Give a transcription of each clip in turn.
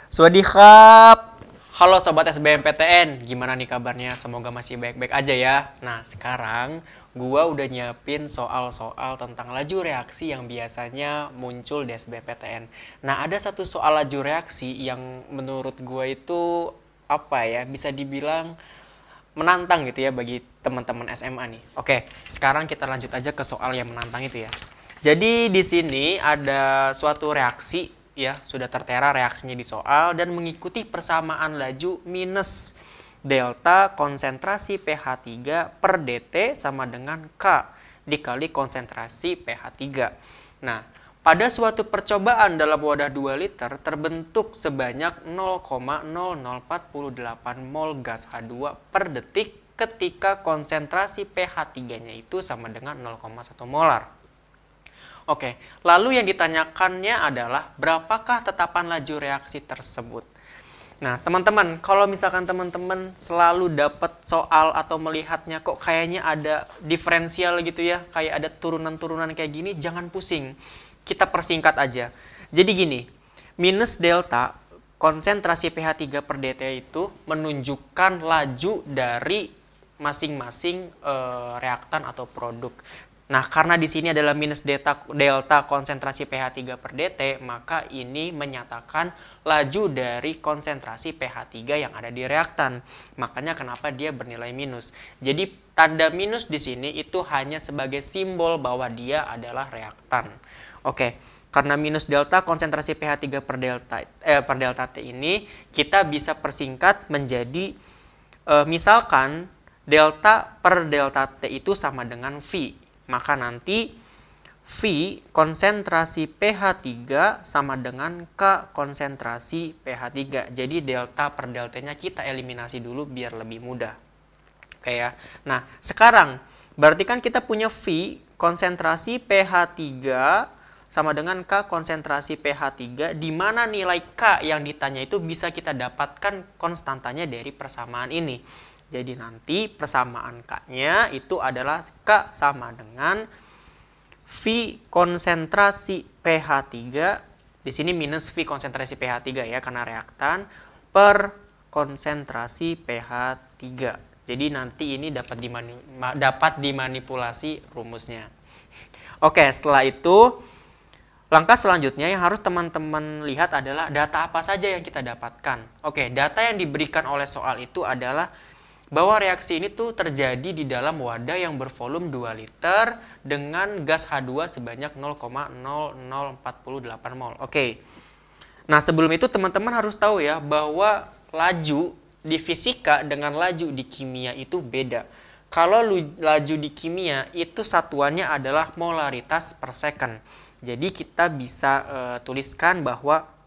Swadikap. Halo Sobat SBMPTN, gimana nih kabarnya? Semoga masih baik-baik aja ya. Nah, sekarang gua udah nyiapin soal-soal tentang laju reaksi yang biasanya muncul di SBMPTN. Nah, ada satu soal laju reaksi yang menurut gua itu apa ya, bisa dibilang menantang gitu ya bagi teman-teman SMA nih. Oke, sekarang kita lanjut aja ke soal yang menantang itu ya. Jadi di sini ada suatu reaksi ya, sudah tertera reaksinya di soal dan mengikuti persamaan laju minus delta konsentrasi pH 3 per dt sama dengan K dikali konsentrasi pH 3. Nah, pada suatu percobaan dalam wadah 2 liter terbentuk sebanyak 0,0048 mol gas H2 per detik ketika konsentrasi pH 3-nya itu sama dengan 0,1 molar. Oke, lalu yang ditanyakannya adalah berapakah tetapan laju reaksi tersebut? Nah, teman-teman, kalau misalkan teman-teman selalu dapat soal atau melihatnya kok kayaknya ada diferensial gitu ya, kayak ada turunan-turunan kayak gini, jangan pusing. Kita persingkat aja. Jadi gini, minus delta konsentrasi pH 3 per dt itu menunjukkan laju dari masing-masing reaktan atau produk. Nah, karena di sini adalah minus delta konsentrasi pH 3 per dt, maka ini menyatakan laju dari konsentrasi pH 3 yang ada di reaktan. Makanya kenapa dia bernilai minus. Jadi, tanda minus di sini itu hanya sebagai simbol bahwa dia adalah reaktan. Oke, karena minus delta konsentrasi pH 3 per delta T ini, kita bisa persingkat menjadi, misalkan delta per delta T itu sama dengan V. Maka nanti V konsentrasi pH 3 sama dengan K konsentrasi pH 3. Jadi delta per deltanya kita eliminasi dulu biar lebih mudah. Oke ya. Nah, sekarang berarti kan kita punya V konsentrasi pH 3 sama dengan K konsentrasi pH 3, di mana nilai K yang ditanya itu bisa kita dapatkan konstantanya dari persamaan ini. Jadi nanti persamaan K-nya itu adalah K sama dengan V konsentrasi pH 3, di sini minus V konsentrasi pH 3 ya karena reaktan, per konsentrasi pH 3. Jadi nanti ini dapat dimanipulasi rumusnya. Oke, setelah itu langkah selanjutnya yang harus teman-teman lihat adalah data apa saja yang kita dapatkan. Oke, data yang diberikan oleh soal itu adalah bahwa reaksi ini tuh terjadi di dalam wadah yang bervolume 2 liter dengan gas H2 sebanyak 0,0048 mol. Oke. Nah, sebelum itu teman-teman harus tahu ya bahwa laju di fisika dengan laju di kimia itu beda. Kalau laju di kimia itu satuannya adalah molaritas per second. Jadi kita bisa tuliskan bahwa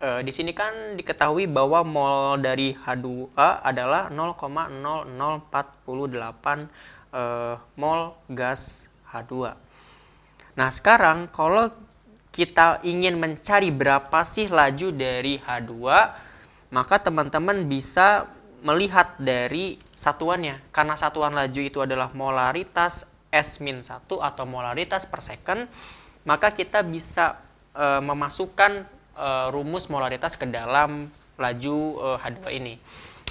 di sini kan diketahui bahwa mol dari H2A adalah 0,0048 mol gas H2. Nah, sekarang kalau kita ingin mencari berapa sih laju dari H2, maka teman-teman bisa melihat dari satuannya. Karena satuan laju itu adalah molaritas S-1 atau molaritas per second, maka kita bisa memasukkan rumus molaritas ke dalam laju H2 ini.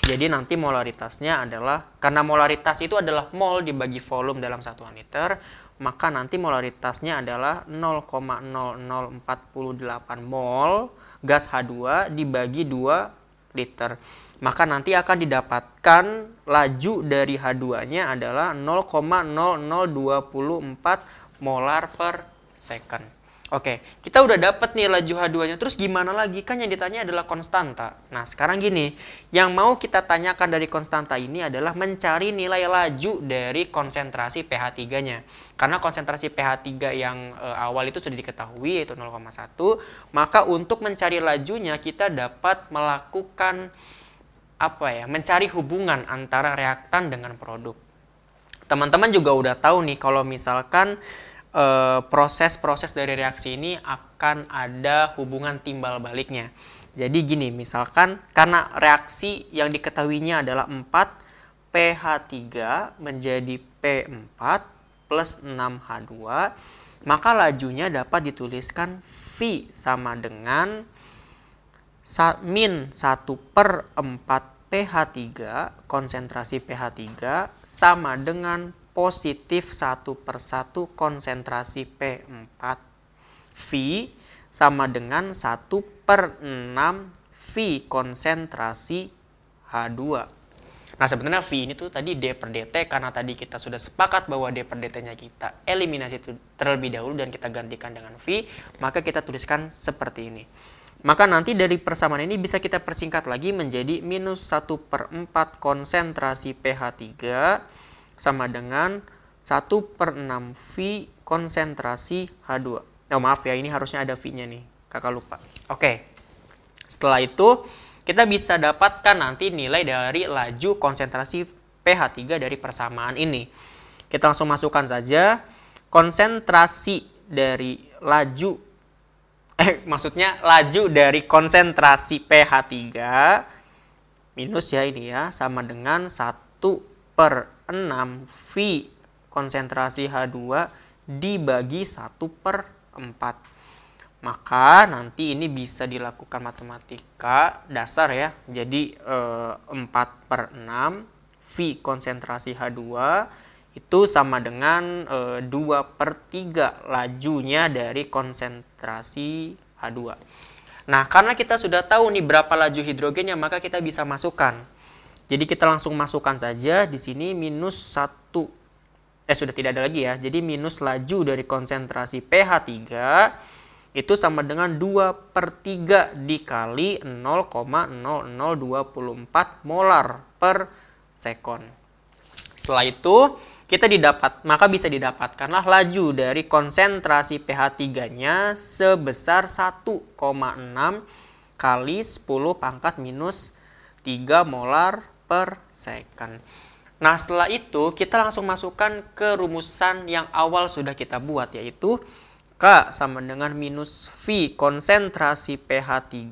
Jadi nanti molaritasnya adalah, karena molaritas itu adalah mol dibagi volume dalam satuan liter, maka nanti molaritasnya adalah 0,0048 mol gas H2 dibagi 2 liter. Maka nanti akan didapatkan laju dari H2-nya adalah 0,0024 molar per second. Oke, kita udah dapat nih laju H2-nya. Terus gimana lagi? Kan yang ditanya adalah konstanta. Nah, sekarang gini. Yang mau kita tanyakan dari konstanta ini adalah mencari nilai laju dari konsentrasi pH 3-nya. Karena konsentrasi pH 3 yang awal itu sudah diketahui, yaitu 0,1. Maka untuk mencari lajunya, kita dapat melakukan mencari hubungan antara reaktan dengan produk. Teman-teman juga udah tahu nih kalau misalkan proses-proses dari reaksi ini akan ada hubungan timbal baliknya. Jadi gini, misalkan karena reaksi yang diketahuinya adalah 4 pH 3 menjadi P4 plus 6H2, maka lajunya dapat dituliskan V sama dengan 1 min 1/4 pH3, konsentrasi pH3, sama dengan positif 1/1 konsentrasi P4. V sama dengan 1/6 V konsentrasi H2. Nah, sebenarnya V ini tuh tadi D per dt, karena tadi kita sudah sepakat bahwa D per dt-nya kita eliminasi terlebih dahulu dan kita gantikan dengan V, maka kita tuliskan seperti ini. Maka nanti dari persamaan ini bisa kita persingkat lagi menjadi minus 1/4 konsentrasi pH3 sama dengan 1/6 V konsentrasi H2. Oh, maaf ya, ini harusnya ada V-nya nih. Kakak lupa. Oke. Setelah itu, kita bisa dapatkan nanti nilai dari laju konsentrasi pH3 dari persamaan ini. Kita langsung masukkan saja konsentrasi dari laju, maksudnya laju dari konsentrasi pH3 minus ya ini ya, sama dengan 1/6 V konsentrasi H2 dibagi 1/4. Maka nanti ini bisa dilakukan matematika dasar ya. Jadi 4/6 V konsentrasi H2 itu sama dengan 2/3 lajunya dari konsentrasi H2. Nah, karena kita sudah tahu nih berapa laju hidrogennya, maka kita bisa masukkan. Jadi kita langsung masukkan saja di sini minus 1. Sudah tidak ada lagi ya. Jadi minus laju dari konsentrasi pH3 itu sama dengan 2/3 dikali 0,0024 molar per sekon. Setelah itu, maka bisa didapatkanlah laju dari konsentrasi pH3-nya sebesar 1,6 kali 10 pangkat minus 3 molar per second. Nah, setelah itu kita langsung masukkan ke rumusan yang awal sudah kita buat, yaitu K sama dengan minus V konsentrasi pH3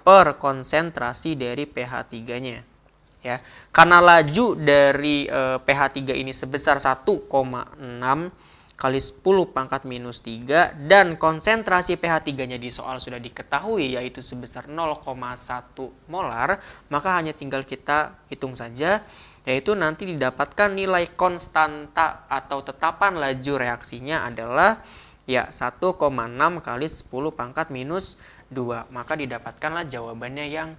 per konsentrasi dari pH3-nya. Ya, karena laju dari pH3 ini sebesar 1,6 kali 10 pangkat minus 3 dan konsentrasi pH3-nya di soal sudah diketahui yaitu sebesar 0,1 molar, maka hanya tinggal kita hitung saja, yaitu nanti didapatkan nilai konstanta atau tetapan laju reaksinya adalah ya 1,6 kali 10 pangkat minus 2. Maka didapatkanlah jawabannya yang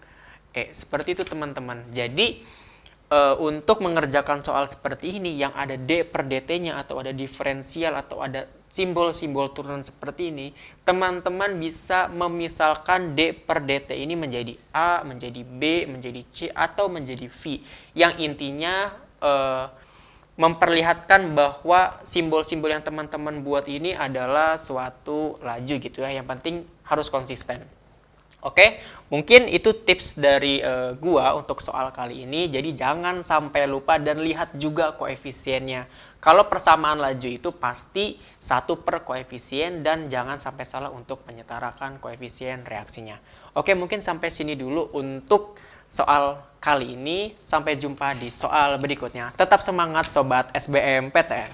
E. Seperti itu teman-teman. Jadi untuk mengerjakan soal seperti ini yang ada D per dt-nya atau ada diferensial atau ada simbol-simbol turunan seperti ini, teman-teman bisa memisalkan D per dt ini menjadi A, menjadi B, menjadi C, atau menjadi V. Yang intinya memperlihatkan bahwa simbol-simbol yang teman-teman buat ini adalah suatu laju gitu ya. Yang penting harus konsisten. Oke, mungkin itu tips dari gua untuk soal kali ini. Jadi jangan sampai lupa dan lihat juga koefisiennya. Kalau persamaan laju itu pasti 1 per koefisien dan jangan sampai salah untuk menyetarakan koefisien reaksinya. Oke, mungkin sampai sini dulu untuk soal kali ini. Sampai jumpa di soal berikutnya. Tetap semangat Sobat SBM PTN.